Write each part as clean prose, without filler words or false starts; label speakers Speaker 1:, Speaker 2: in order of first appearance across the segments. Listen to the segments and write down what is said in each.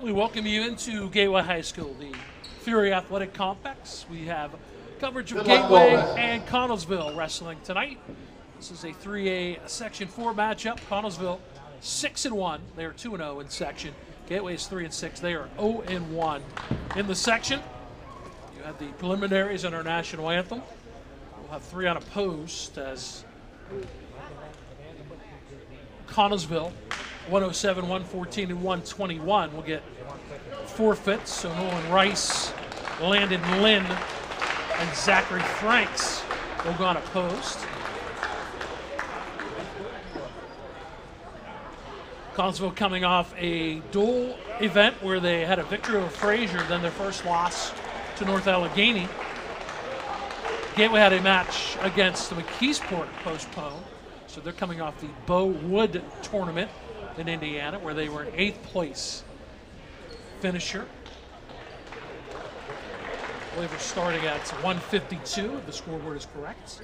Speaker 1: We welcome you into Gateway High School, the Fury Athletic Complex. We have coverage of Gateway and Connellsville wrestling tonight. This is a 3A Section 4 matchup. Connellsville 6-1. They are 2-0 in section. Gateway is 3-6. They are 0-1 in the section. You have the preliminaries on our national anthem. We'll have three on a post as Connellsville 107, 114, and 121 will get forfeits. So Nolan Rice, Landon Lynn, and Zachary Franks will go on a post. Connellsville coming off a dual event where they had a victory over Fraser, then their first loss to North Allegheny. Gateway had a match against the McKeesport postponed, so they're coming off the Bow Wood tournament in Indiana, where they were an 8th place finisher. I believe we're starting at 152, if the scoreboard is correct.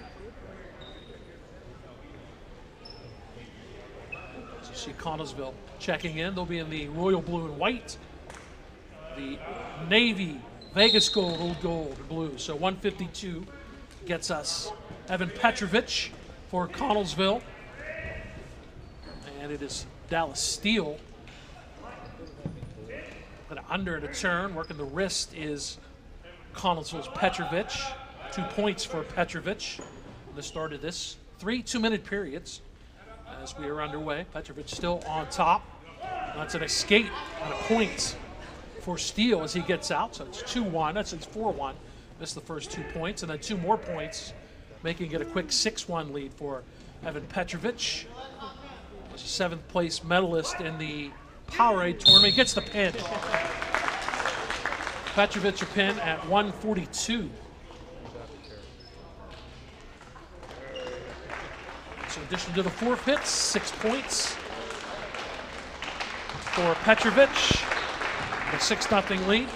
Speaker 1: So you see Connellsville checking in. They'll be in the royal blue and white, the navy, Vegas gold, old gold, and blue. So 152 gets us Evan Petrovic for Connellsville. And it is Dallas Steele. Kind of under at a turn, working the wrist is Connellsville's Petrovic. 2 points for Petrovic. The start of this 3 2-minute periods as we are underway. Petrovic still on top. That's an escape on a point for Steele as he gets out. So it's 2-1. That's 4-1. Missed the first 2 points, and then 2 more points, making it a quick 6-1 lead for Evan Petrovic. Was a 7th place medalist in the Powerade tournament. Gets the pin. Petrovic a pin at 142. So in addition to the forfeits, 6 points for Petrovic. A 6-0 lead.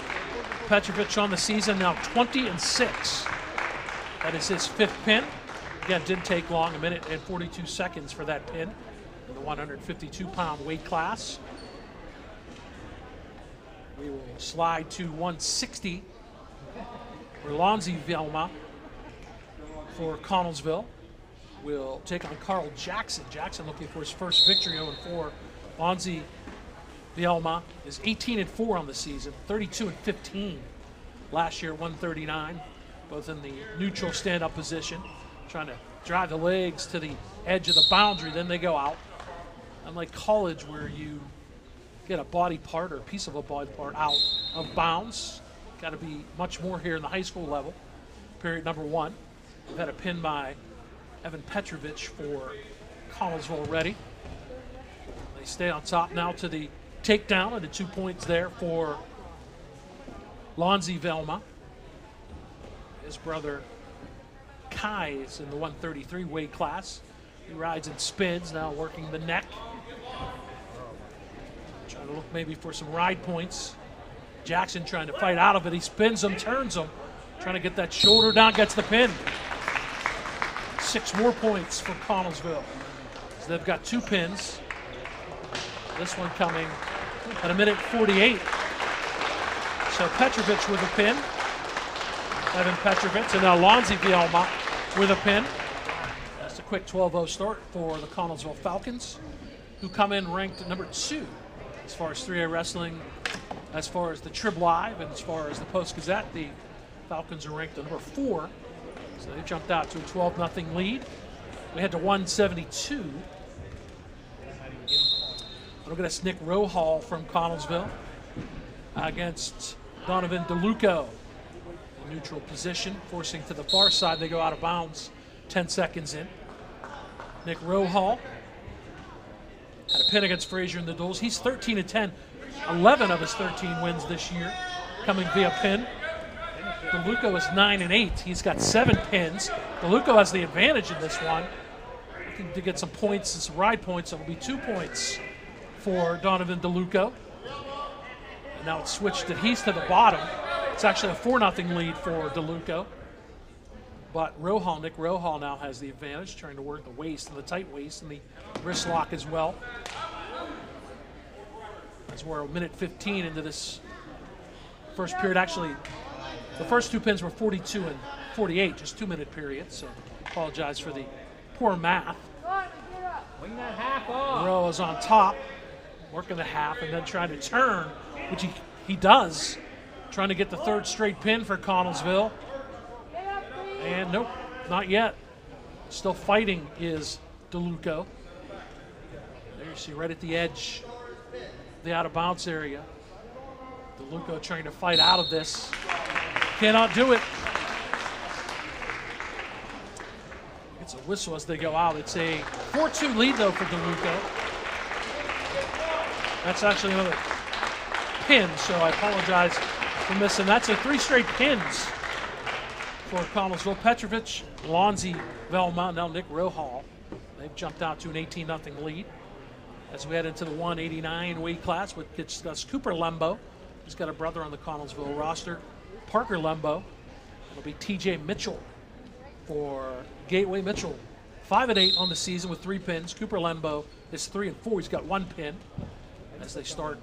Speaker 1: Petrovic on the season now 20-6. That is his 5th pin. Again, didn't take long, 1 minute and 42 seconds for that pin in the 152-pound weight class. We will slide to 160 for Lonzy Velma for Connellsville. Will take on Carl Jackson. Jackson looking for his first victory 0-4. Lonzy Velma is 18-4 on the season, 32-15 last year, 139, both in the neutral stand-up position, trying to drive the legs to the edge of the boundary, then they go out. Unlike college where you get a body part or a piece of a body part out of bounds, got to be much more here in the high school level. Period number 1. We've had a pin by Evan Petrovic for Connellsville already. They stay on top now to the takedown, and the 2 points there for Lonzy Velma. His brother Kai is in the 133 weight class. He rides and spins, now working the neck. Trying to look maybe for some ride points. Jackson trying to fight out of it. He spins him, turns him, trying to get that shoulder down, gets the pin. 6 more points for Connellsville. So they've got 2 pins. This one coming at 1 minute 48. So Petrovic with a pin. Evan Petrovic, and now Lonzy Velma with a pin. That's a quick 12-0 start for the Connellsville Falcons, who come in ranked number 2 as far as 3A wrestling, as far as the Trib Live, and as far as the Post-Gazette. The Falcons are ranked number 4, so they jumped out to a 12-0 lead. We head to 172. Look at this, Nick Rohall from Connellsville against Donovan DeLuco. In neutral position, forcing to the far side. They go out of bounds 10 seconds in. Nick Rohall had a pin against Fraser in the duels. He's 13-10. 11 of his 13 wins this year coming via pin. DeLuco is 9-8. He's got 7 pins. DeLuco has the advantage in this one. Looking to get some points and some ride points. It will be 2 points for Donovan DeLuco. And now it's switched to he's to the bottom. It's actually a 4-0 lead for DeLuco. But Rohall, Nick Rohall now has the advantage, trying to work the waist and the tight waist and the wrist lock as well. As we're a minute 15 into this first period. Actually, the first two pins were 42 and 48, just 2-minute periods. So apologize for the poor math.
Speaker 2: Wing that half off.
Speaker 1: Rowe is on top, working the half, and then trying to turn, which he does. Trying to get the third straight pin for Connellsville. And nope, not yet. Still fighting is DeLuco. There you see right at the edge, the out-of-bounds area. DeLuco trying to fight out of this. Cannot do it. It's a whistle as they go out. It's a 4-2 lead, though, for DeLuco. That's actually another pin, so I apologize for missing. That's a 3 straight pins for Connellsville. Petrovic, Lonzy, Velma, now Nick Rohal. They've jumped out to an 18-0 lead. As we head into the 189 weight class, which gets Cooper Lembo. He's got a brother on the Connellsville roster. Parker Lembo. It'll be TJ Mitchell for Gateway. Mitchell 5-8 on the season with 3 pins. Cooper Lembo is 3-4. He's got 1 pin as they start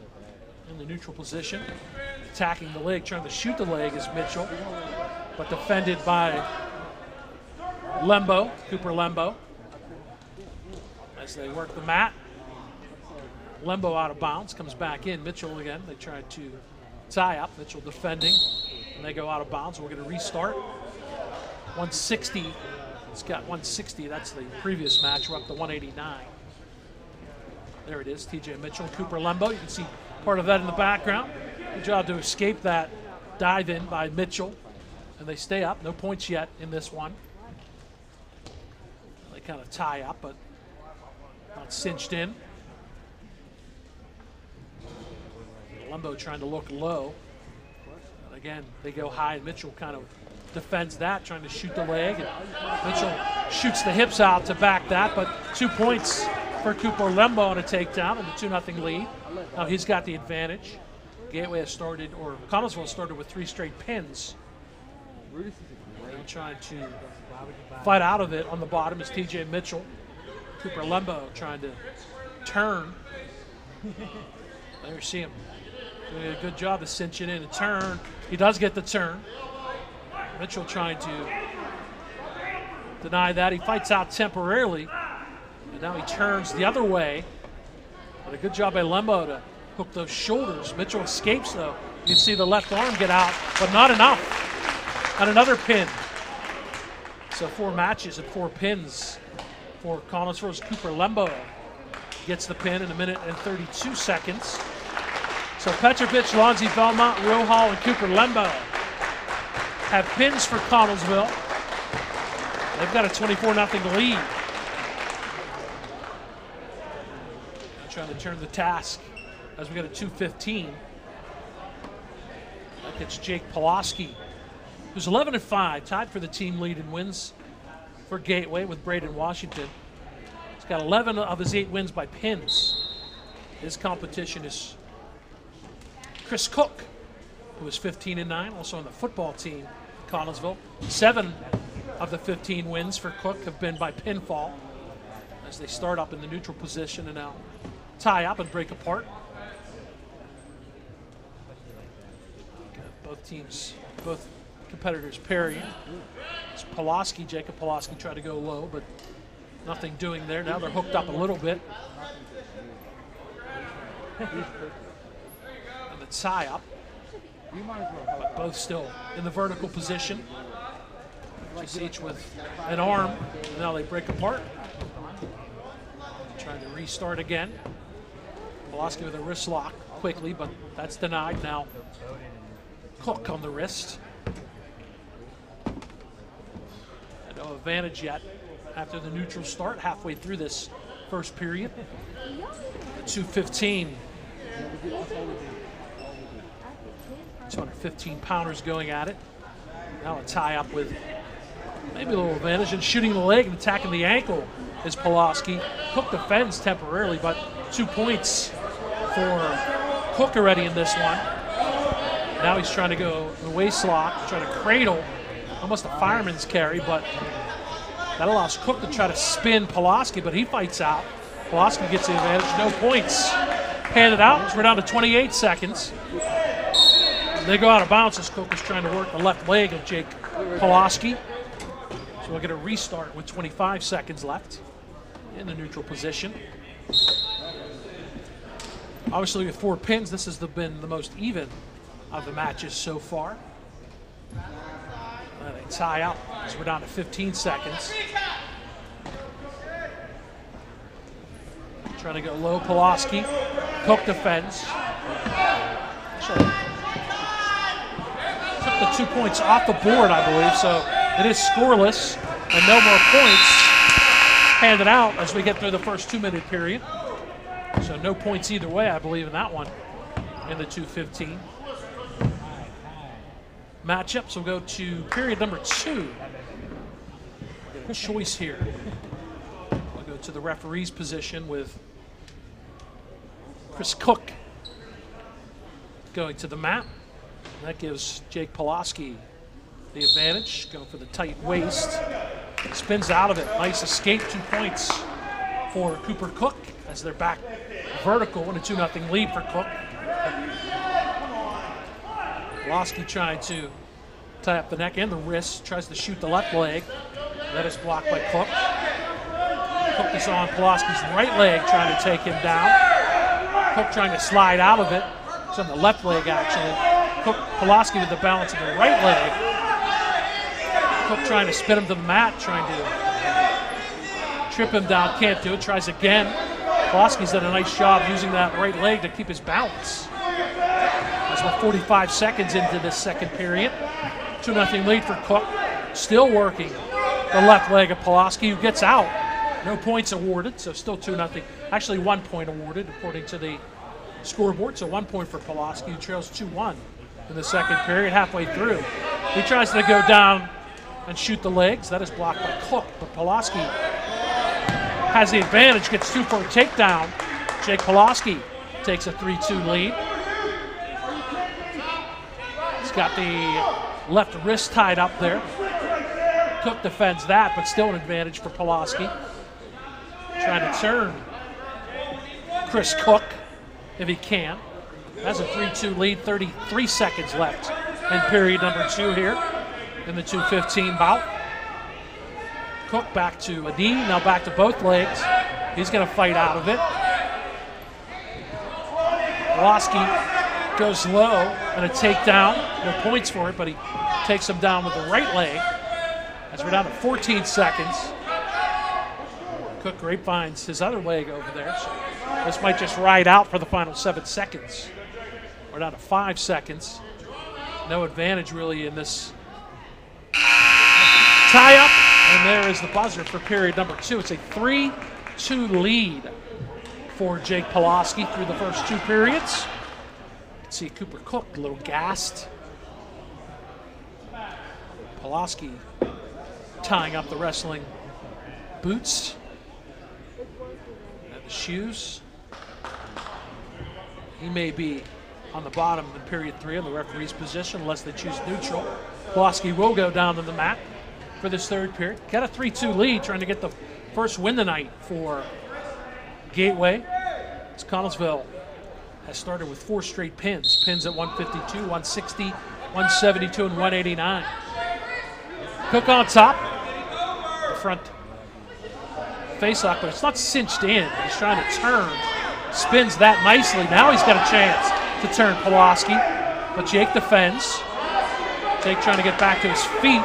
Speaker 1: in the neutral position. Attacking the leg, trying to shoot the leg is Mitchell, but defended by Lembo, Cooper Lembo. As they work the mat, Lembo out of bounds, comes back in. Mitchell again, they try to tie up. Mitchell defending, and they go out of bounds. We're going to restart. 160, it's got 160, that's the previous match. We're up to 189. There it is, TJ Mitchell, Cooper Lembo. You can see part of that in the background. Good job to escape that dive in by Mitchell. And they stay up, no points yet in this one. They kind of tie up, but not cinched in. Lembo trying to look low. And again, they go high, and Mitchell kind of defends that, trying to shoot the leg. And Mitchell shoots the hips out to back that, but 2 points for Cooper Lembo on a takedown and the 2-0 lead. Now he's got the advantage. Gateway has started, or Connellsville started with 3 straight pins. They're trying to fight out of it. On the bottom is TJ Mitchell. Cooper Lembo trying to turn. There you see him doing a good job of cinching in a turn. He does get the turn. Mitchell trying to deny that. He fights out temporarily, and now he turns the other way. But a good job by Lembo to hook those shoulders. Mitchell escapes, though. You can see the left arm get out, but not enough. And another pin. So 4 matches and 4 pins for Connellsville's Cooper Lembo. Gets the pin in 1 minute and 32 seconds. So Petrovic, Lonzy, Velma, Rohal, and Cooper Lembo have pins for Connellsville. They've got a 24-0 lead. Trying to turn the task as we got a 2:15. That gets Jake Palosi, who's 11-5, tied for the team lead in wins for Gateway with Braden Washington. He's got 11 of his 8 wins by pins. His competition is Chris Cook, who is 15-9, also on the football team in Connellsville. 7 of the 15 wins for Cook have been by pinfall as they start up in the neutral position and now tie up and break apart. Both teams, both competitors parrying. It's Palosi, Jacob Palosi tried to go low, but nothing doing there. Now they're hooked up a little bit. And the tie up, but both still in the vertical position. Just each with an arm. Now they break apart. Trying to restart again. Palosi with a wrist lock quickly, but that's denied. Now Cook on the wrist. And no advantage yet after the neutral start, halfway through this first period. 2:15. 215 pounders going at it. Now a tie up with maybe a little advantage, and shooting the leg and attacking the ankle is Palosi. Cook defends temporarily, but 2 points for Cook already in this one. Now he's trying to go in the waist lock, trying to cradle, almost a fireman's carry, but that allows Cook to try to spin Palosi, but he fights out. Palosi gets the advantage, no points Hand it out. So we're down to 28 seconds. They go out of bounds as Cook is trying to work the left leg of Jake Palosi. So we'll get a restart with 25 seconds left in the neutral position. Obviously with 4 pins, this has been the most even of the matches so far. They tie up, so we're down to 15 seconds. Trying to go low, Palosi. Cook defends. Took the 2 points off the board, I believe, so it is scoreless and no more points handed out as we get through the first 2-minute period. So no points either way, I believe, in that one in the 2:15. Matchups will go to period number 2. We'll get a choice here. We'll go to the referee's position with Chris Cook going to the mat. That gives Jake Palosi the advantage, going for the tight waist. Spins out of it. Nice escape, 2 points for Cooper Cook as they're back vertical in a 2-0 lead for Cook. Palosi trying to tie up the neck and the wrist, tries to shoot the left leg. That is blocked by Cook. Cook is on Palosi's right leg, trying to take him down. Cook trying to slide out of it. It's on the left leg, actually. Palosi with the balance of the right leg. Cook trying to spin him to the mat, trying to trip him down, can't do it, tries again. Palosi's done a nice job using that right leg to keep his balance. As we're 45 seconds into this second period. 2-0 lead for Cook. Still working the left leg of Palosi, who gets out. No points awarded, so still 2-0. Actually 1 point awarded according to the scoreboard, so 1 point for Palosi, who trails 2-1 in the second period, halfway through. He tries to go down and shoot the legs. That is blocked by Cook, but Palosi has the advantage, gets 2 for a takedown. Jake Palosi takes a 3-2 lead. He's got the left wrist tied up there. Cook defends that, but still an advantage for Palosi. Trying to turn Chris Cook if he can. That's a 3-2 lead, 33 seconds left in period number 2 here in the 2:15 bout. Cook back to a knee, now back to both legs. He's going to fight out of it. Palosi goes low and a takedown. No points for it, but he takes him down with the right leg. As we're down to 14 seconds. Cook grapevines his other leg over there. So this might just ride out for the final 7 seconds. We're down to 5 seconds. No advantage really in this tie-up. And there is the buzzer for period number 2. It's a 3-2 lead for Jake Palosi through the first 2 periods. You can see Cooper Cook a little gassed. Palosi tying up the wrestling boots and the shoes. He may be on the bottom in period 3 in the referee's position unless they choose neutral. Palosi will go down to the mat for this third period. Got a 3-2 lead, trying to get the first win tonight for Gateway. As Connellsville has started with 4 straight pins. Pins at 152, 160, 172, and 189. Cook on top. The front face-off, but it's not cinched in. He's trying to turn. Spins that nicely. Now he's got a chance to turn Palosi, but Jake defends. Jake trying to get back to his feet.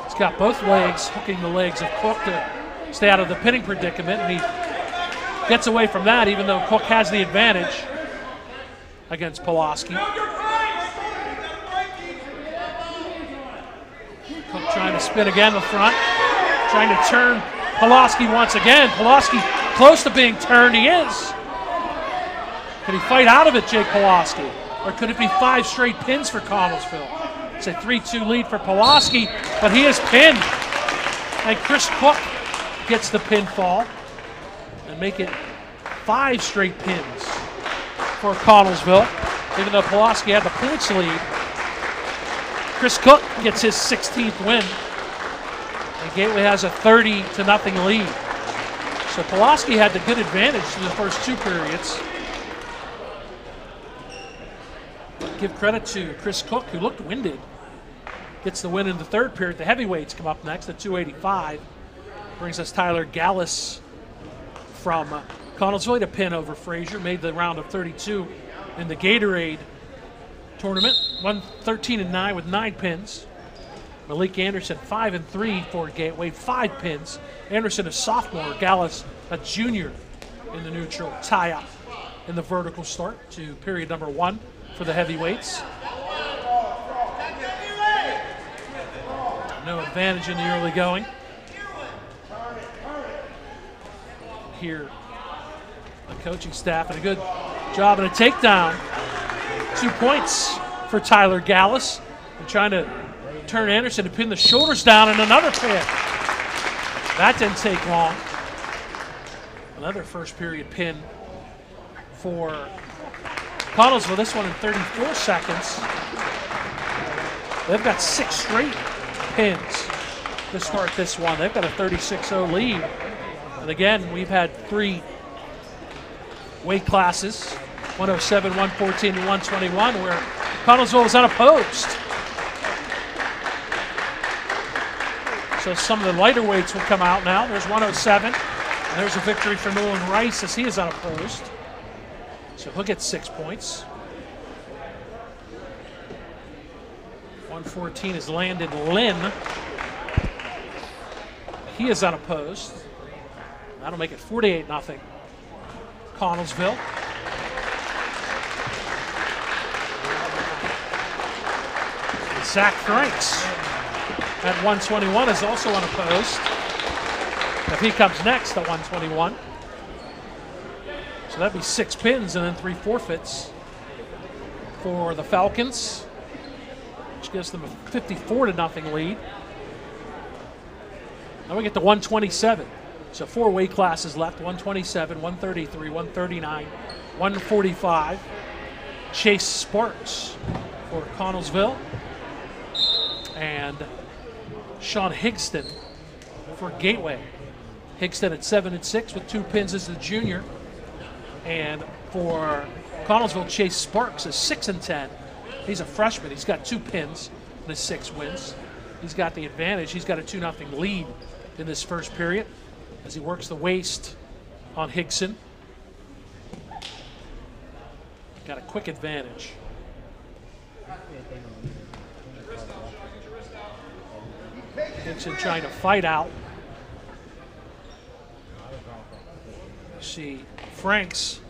Speaker 1: He's got both legs, hooking the legs of Cook to stay out of the pinning predicament, and he gets away from that, even though Cook has the advantage against Palosi. Cook trying to spin again in the front, trying to turn Palosi once again. Palosi close to being turned. He is. Can he fight out of it, Jake Palosi? Or could it be 5 straight pins for Connellsville? It's a 3-2 lead for Palosi, but he is pinned. And Chris Cook gets the pinfall and make it 5 straight pins for Connellsville. Even though Palosi had the points lead, Chris Cook gets his 16th win. And Gateway has a 30-0 lead. So Palosi had the good advantage in the first 2 periods. give credit to Chris Cook, who looked winded. Gets the win in the third period. The heavyweights come up next at 285. Brings us Tyler Gallas from Connellsville to pin over Frazier. Made the round of 32 in the Gatorade tournament. Won 13-9 with 9 pins. Malik Anderson 5-3 for Gateway, 5 pins. Anderson a sophomore, Gallas a junior in the neutral. Taha in the vertical start to period number 1 for the heavyweights. No advantage in the early going. Here, the coaching staff and a good job and a takedown. 2 points for Tyler Gallas. They're trying to turn Anderson to pin the shoulders down and another pin. That didn't take long. Another first period pin for Connellsville. This one in 34 seconds. They've got 6 straight pins to start this one. They've got a 36-0 lead. And again, we've had 3 weight classes, 107, 114, and 121, where Connellsville was unopposed. So some of the lighter weights will come out now. There's 107. And there's a victory for Nolan Rice as he is unopposed. So he'll get 6 points. 114 is Landon Lynn. He is unopposed. That'll make it 48-0. Connellsville. Zach Franks at 121 is also unopposed. If he comes next at 121. So that'd be 6 pins and then 3 forfeits for the Falcons, which gives them a 54-0 lead. Now we get to 127. So 4 weight classes left, 127, 133, 139, 145. Chase Sparks for Connellsville. And Sean Higston for Gateway. Higston at 7-6 with 2 pins as the junior. And for Connellsville, Chase Sparks is 6-10. He's a freshman. He's got 2 pins in his 6 wins. He's got the advantage. He's got a 2-0 lead in this first period as he works the waist on Higston. Got a quick advantage. Higston trying to fight out. See Franks.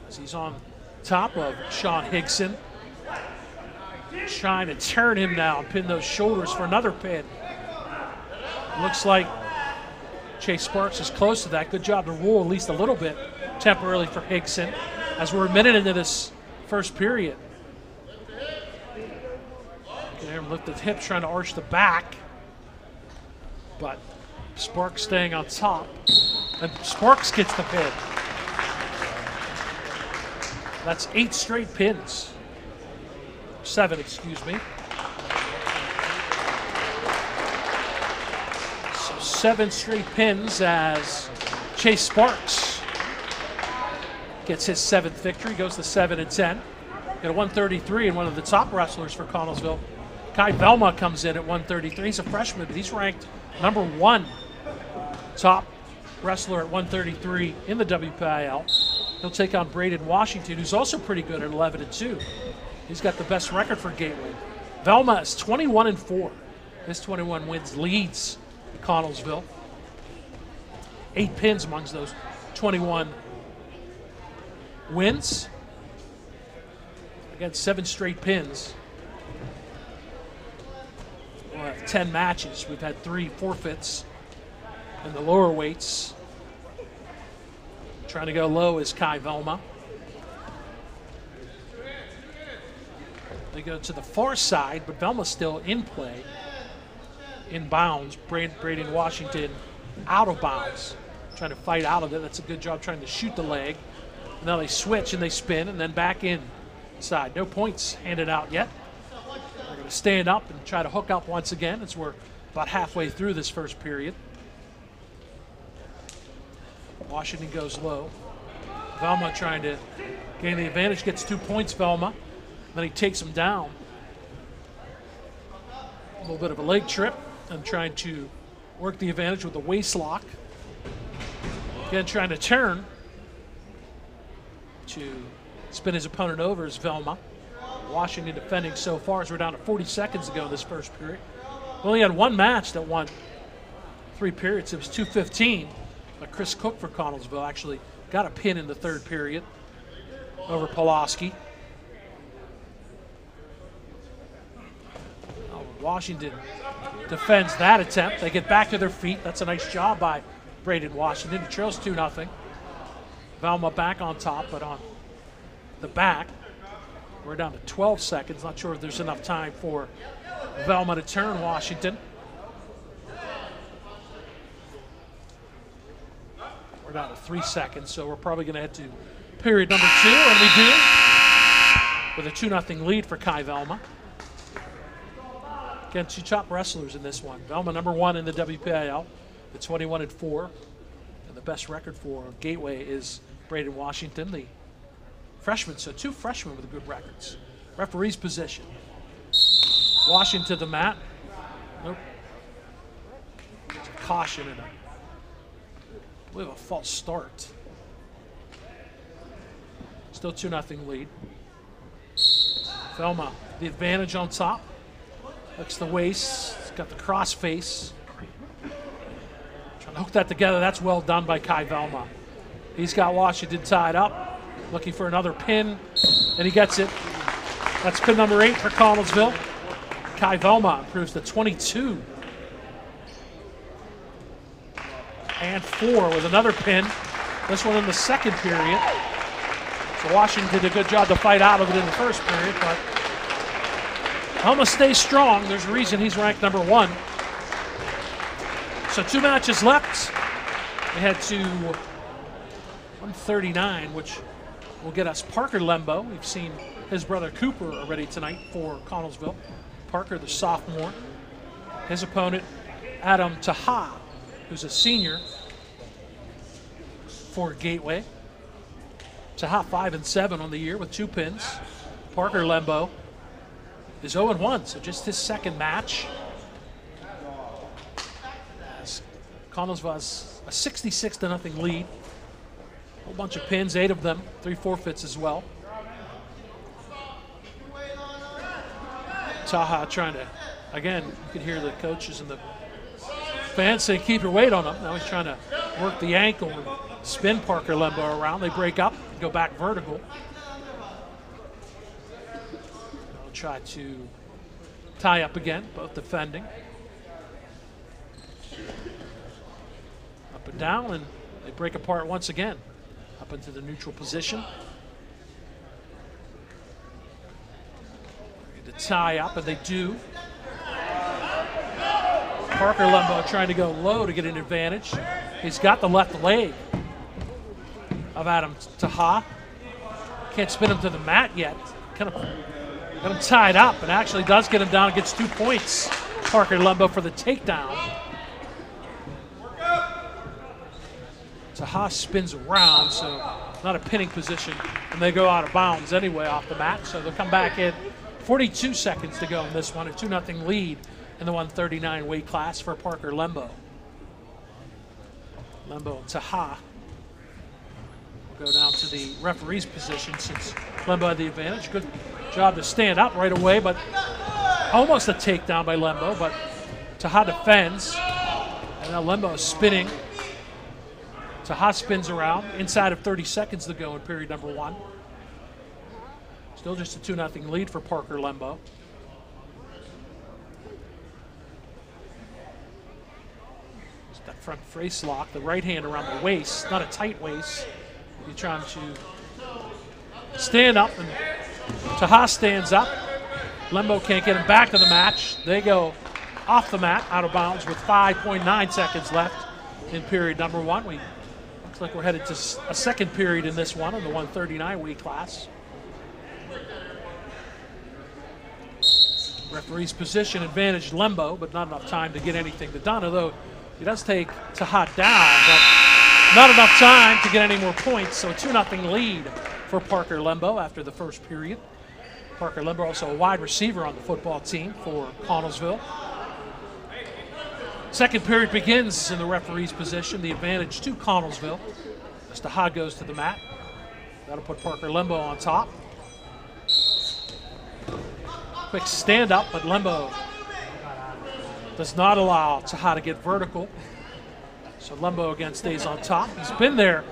Speaker 1: As he's on top of Sean Higston. Trying to turn him down, pin those shoulders for another pin. Looks like Chase Sparks is close to that. Good job to rule at least a little bit temporarily for Higston as we're a minute into this first period. You can hear him lift the hips, trying to arch the back. But Sparks staying on top. And Sparks gets the pin. That's 8 straight pins. 7, excuse me. So 7 straight pins as Chase Sparks gets his 7th victory, goes to 7-10. Got a 133 and one of the top wrestlers for Connellsville. Kai Velma comes in at 133. He's a freshman, but he's ranked number 1 top wrestler at 133 in the WPIAL. He'll take on Braden Washington, who's also pretty good at 11-2. He's got the best record for Gateway. Velma is 21-4. His 21 wins leads Connellsville. 8 pins amongst those 21 wins. Again, 7 straight pins. We'll have 10 matches. We've had 3 forfeits in the lower weights. Trying to go low is Kai Velma. They go to the far side, but Velma's still in play. In bounds. Braden Washington out of bounds. Trying to fight out of it. That's a good job trying to shoot the leg. And now they switch and they spin and then back inside. No points handed out yet. They're going to stand up and try to hook up once again as we're about halfway through this first period. Washington goes low. Velma trying to gain the advantage, gets 2 points, Velma. Then he takes him down. A little bit of a leg trip and trying to work the advantage with the waist lock. Again, trying to turn to spin his opponent over is Velma. Washington defending so far as we're down to 40 seconds to go in this first period. We only had one match that won 3 periods. It was 2:15. But Chris Cook for Connellsville actually got a pin in the third period over Palosi. Washington defends that attempt. They get back to their feet. That's a nice job by Braden Washington. He trails 2-0. Velma back on top, but on the back. We're down to 12 seconds. Not sure if there's enough time for Velma to turn Washington. We're down to 3 seconds, so we're probably going to head to period number 2, and we do, with a 2-0 lead for Kai Velma. Again, 2 top wrestlers in this one. Velma number 1 in the WPIAL, the 21-4, and the best record for Gateway is Braden Washington, the freshman. So 2 freshmen with good records. Referee's position. Washington to the mat. Nope. It's a caution and we have a false start. Still 2-0 lead. Velma, the advantage on top. Looks the waist. It's got the cross face. Trying to hook that together. That's well done by Kai Velma. He's got Washington tied up. Looking for another pin, and he gets it. That's pin number 8 for Connellsville. Kai Velma improves to 22. And 4 with another pin. This one in the second period. So Washington did a good job to fight out of it in the first period, but Velma stays strong. There's a reason he's ranked number 1. So 2 matches left. We head to 139, which will get us Parker Lembo. We've seen his brother Cooper already tonight for Connellsville. Parker, the sophomore. His opponent, Adam Taha, who's a senior for Gateway. Taha 5-7 on the year with 2 pins. Parker Lembo is 0-1, so just his second match. Connellsville has a 66-0 lead. A whole bunch of pins, 8 of them, 3 forfeits as well. Taha trying to, again, you can hear the coaches and the fans say keep your weight on him. Now he's trying to work the ankle and spin Parker Lembo around. They break up, go back vertical. They'll try to tie up again, both defending. Up and down, and they break apart once again. Up into the neutral position. Ready to tie up, and they do. Parker Lembo trying to go low to get an advantage. He's got the left leg of Adam Taha. Can't spin him to the mat yet. Kind of got him tied up, and actually does get him down and gets 2 points. Parker Lembo for the takedown. Taha spins around, so not a pinning position, and they go out of bounds anyway off the mat. So they'll come back in 42 seconds to go in this one, a 2-0 lead in the 139 weight class for Parker Lembo. Lembo and Taha will go down to the referee's position since Lembo had the advantage. Good job to stand up right away, but almost a takedown by Lembo, but Taha defends, and now Lembo is spinning. Taha spins around, inside of 30 seconds to go in period number 1. Still just a 2-0 lead for Parker Lembo. Just that front face lock, the right hand around the waist, not a tight waist. You're trying to stand up, and Taha stands up. Lembo can't get him back to the match. They go off the mat, out of bounds with 5.9 seconds left in period number 1. Looks like we're headed to a second period in this one in the 139 weight class. Referee's position advantage Lembo, but not enough time to get anything done, although he does take Taha down, but Not enough time to get any more points, so a 2-0 lead for Parker Lembo after the first period. Parker Lembo also a wide receiver on the football team for Connellsville. Second period begins in the referee's position. The advantage to Connellsville as Taha goes to the mat. That'll put Parker Lembo on top. Quick stand up, but Lembo does not allow Taha to get vertical. So Lembo again stays on top. He's been there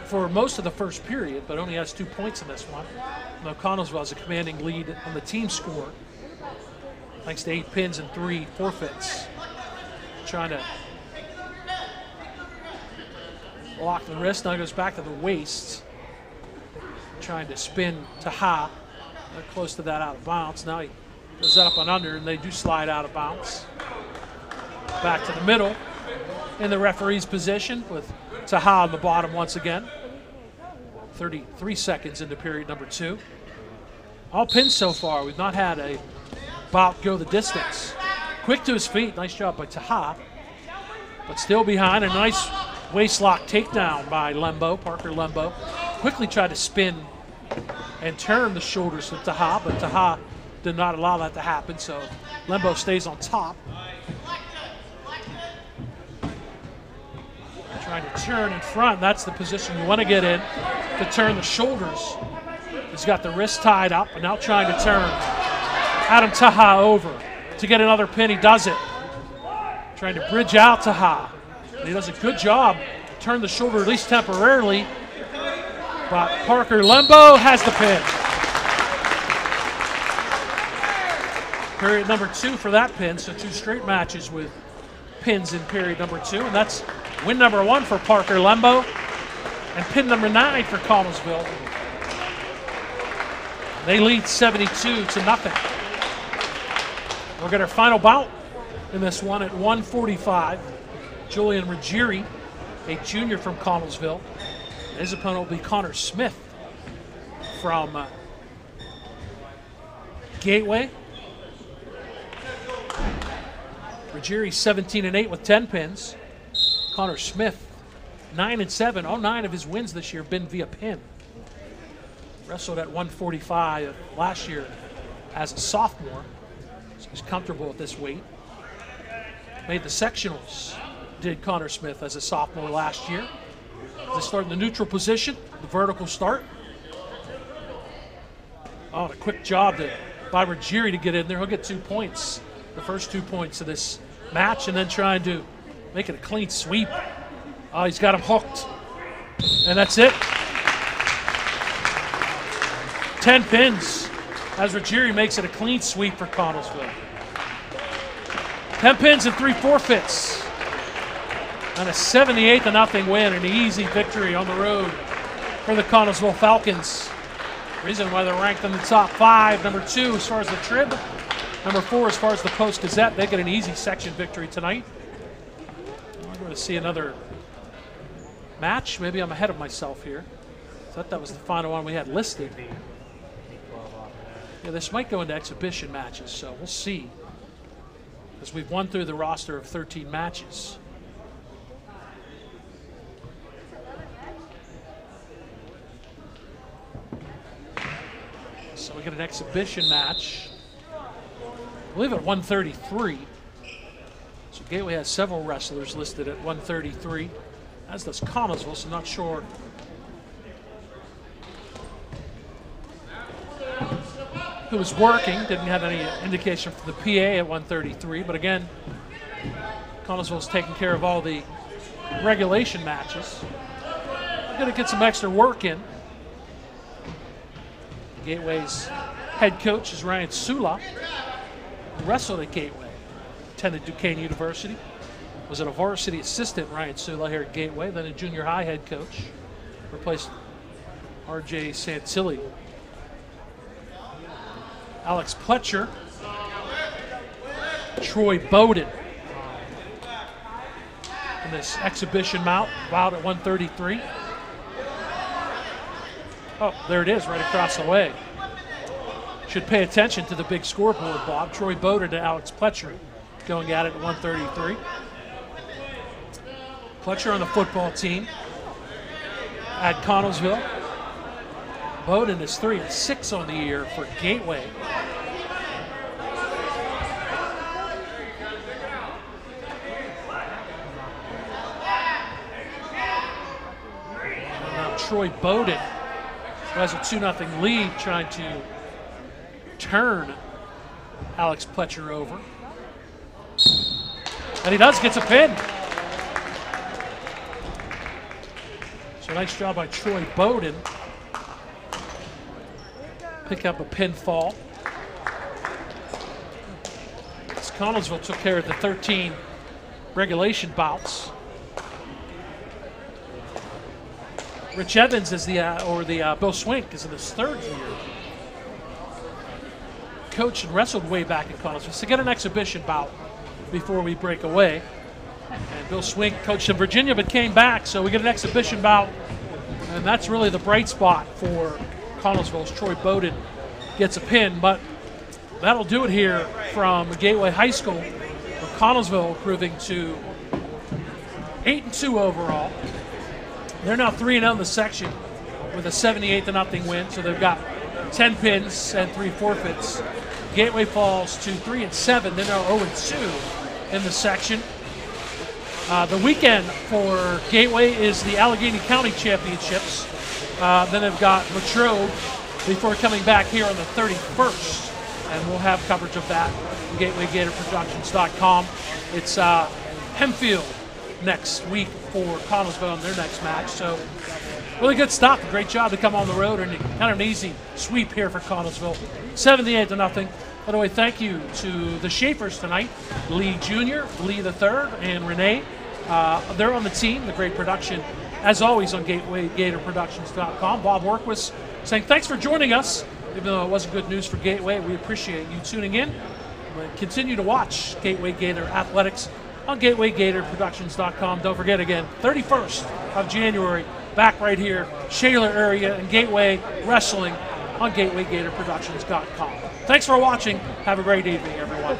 Speaker 1: for most of the first period, but only has 2 points in this one. Now Connellsville has a commanding lead on the team score, thanks to 8 pins and 3 forfeits. Trying to lock the wrist. Now he goes back to the waist. Trying to spin Taha. They're close to that out of bounds. Now he goes up and under, and they do slide out of bounds. Back to the middle in the referee's position with Taha on the bottom once again. 33 seconds into period number 2. All pins so far. We've not had a bout go the distance. Quick to his feet. Nice job by Taha. But still behind. A nice waist lock takedown by Lembo, Parker Lembo. Quickly tried to spin and turn the shoulders of Taha, but Taha did not allow that to happen, so Lembo stays on top. Trying to turn in front. That's the position you want to get in, to turn the shoulders. He's got the wrist tied up, and now trying to turn Adam Taha over to get another pin. He does it. Trying to bridge out Taha. He does a good job. Turn the shoulder at least temporarily, but Parker Lembo has the pin. Period number 2 for that pin, so 2 straight matches with pins in period number 2, and that's win number 1 for Parker Lembo and pin number 9 for Connellsville. They lead 72-0. We'll get our final bout in this one at 1:45. Julian Riri, a junior from Connellsville. His opponent will be Conor Smith from Gateway. Riri 17-8 with 10 pins. Conor Smith 9-7. All 9 of his wins this year have been via pin. Wrestled at 145 last year as a sophomore, so he's comfortable at this weight. Made the sectionals, did Conor Smith as a sophomore last year. They start in the neutral position, the vertical start. Oh, a quick job by Riri to get in there. He'll get 2 points, the first 2 points of this match, and then trying to make it a clean sweep. Oh, he's got him hooked, and that's it. 10 pins as Riri makes it a clean sweep for Connellsville. 10 pins and 3 forfeits. And a 78-0 win, an easy victory on the road for the Connellsville Falcons. Reason why they're ranked in the top 5. Number 2 as far as the Trib. Number 4 as far as the Post-Gazette. They get an easy section victory tonight. We're going to see another match. Maybe I'm ahead of myself here. I thought that was the final one we had listed. Yeah, this might go into exhibition matches, so we'll see. Because we've won through the roster of 13 matches. So we get an exhibition match, I believe at 133. So Gateway has several wrestlers listed at 133, as does Connellsville, so not sure who was working. Didn't have any indication from the PA at 133, but again, Connellsville's taking care of all the regulation matches. We're going to get some extra work in. Gateway's head coach is Ryan Sula, who wrestled at Gateway, attended Duquesne University, was a varsity assistant, Ryan Sula, here at Gateway, then a junior high head coach, replaced R.J. Santilli. Alex Pletcher, Troy Bowden in this exhibition bout at 133. Oh, there it is, right across the way. Should pay attention to the big scoreboard, Bob. Troy Bowden to Alex Pletcher going at it at 133. Pletcher on the football team at Connellsville. Bowden is 3-6 on the year for Gateway. And now Troy Bowden, who has a 2-0 lead, trying to turn Alex Pletcher over. And he does, gets a pin. So nice job by Troy Bowden. Pick up a pinfall. As Connellsville took care of the 13 regulation bouts. Rich Evans is Bill Swink is in his 3rd year. Coached and wrestled way back in Connellsville. So get an exhibition bout before we break away. And Bill Swink coached in Virginia but came back, so we get an exhibition bout. And that's really the bright spot for Connellsville as Troy Bowden gets a pin. But that'll do it here from Gateway High School. Connellsville improving to 8-2 overall. They're now 3-0 in the section with a 78-0 win, so they've got 10 pins and 3 forfeits. Gateway falls to 3-7. They're now 0-2 in the section. The weekend for Gateway is the Allegheny County Championships. Then they've got Latrobe before coming back here on the 31st. And we'll have coverage of that on GatewayGatorProductions.com. It's Hempfield next week for Connellsville on their next match. So really good stuff. A great job to come on the road, and kind of an easy sweep here for Connellsville. 78-0. By the way, thank you to the Schaefers tonight, Lee Jr., Lee III, and Renee. They're on the team, the great production, as always, on GatewayGatorProductions.com. Bob Workwist saying thanks for joining us. Even though it wasn't good news for Gateway, we appreciate you tuning in. Continue to watch Gateway Gator Athletics on GatewayGatorProductions.com. Don't forget, again, 31st of January, back right here, Shaler area, and Gateway Wrestling on GatewayGatorProductions.com. Thanks for watching. Have a great evening, everyone.